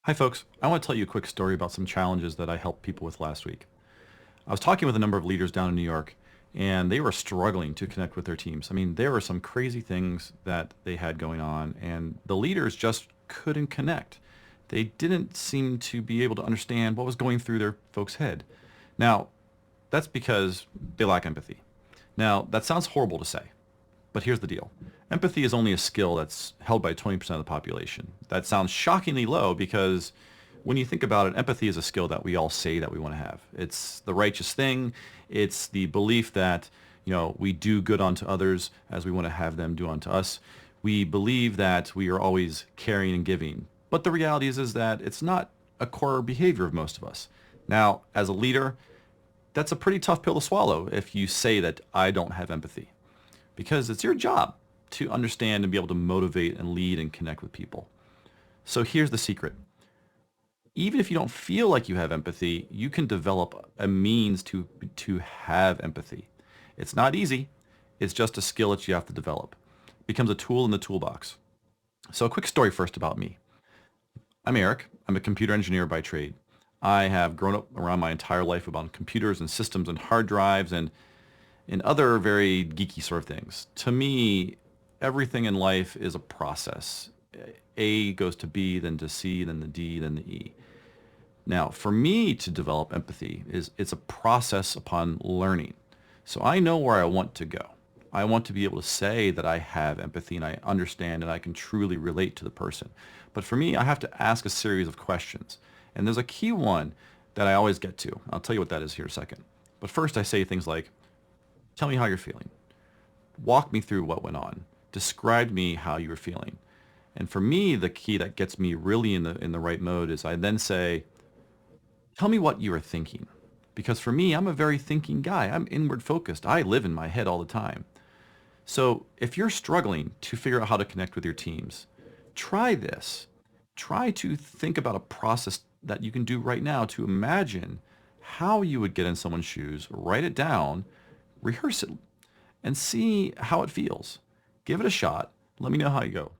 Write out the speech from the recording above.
Hi, folks. I want to tell you a quick story about some challenges that I helped people with last week. I was talking with a number of leaders down in New York, and they were struggling to connect with their teams. I mean, there were some crazy things that they had going on, and the leaders just couldn't connect. They didn't seem to be able to understand what was going through their folks' head. Now, that's because they lack empathy. Now, that sounds horrible to say, but here's the deal. Empathy is only a skill that's held by 20% of the population. That sounds shockingly low because when you think about it, empathy is a skill that we all say that we want to have. It's the righteous thing. It's the belief that, we do good unto others as we want to have them do unto us. We believe that we are always caring and giving. But the reality is that it's not a core behavior of most of us. Now, as a leader, that's a pretty tough pill to swallow if you say that I don't have empathy because it's your job to understand and be able to motivate and lead and connect with people. So here's the secret. Even if you don't feel like you have empathy, you can develop a means to have empathy. It's not easy. It's just a skill that you have to develop. It becomes a tool in the toolbox. So a quick story first about me. I'm Eric. I'm a computer engineer by trade. I have grown up around my entire life about computers and systems and hard drives and other very geeky sort of things. To me, everything in life is a process. A goes to B, then to C, then to D, then to E. Now, for me to develop empathy it's a process upon learning. So I know where I want to go. I want to be able to say that I have empathy and I understand and I can truly relate to the person. But for me, I have to ask a series of questions. And there's a key one that I always get to. I'll tell you what that is here in a second. But first I say things like, tell me how you're feeling. Walk me through what went on. Describe to me how you were feeling. And for me, the key that gets me really in the right mode is I then say, tell me what you were thinking. Because for me, I'm a very thinking guy. I'm inward focused. I live in my head all the time. So if you're struggling to figure out how to connect with your teams, try this. Try to think about a process that you can do right now to imagine how you would get in someone's shoes, write it down, rehearse it, and see how it feels. Give it a shot. Let me know how you go.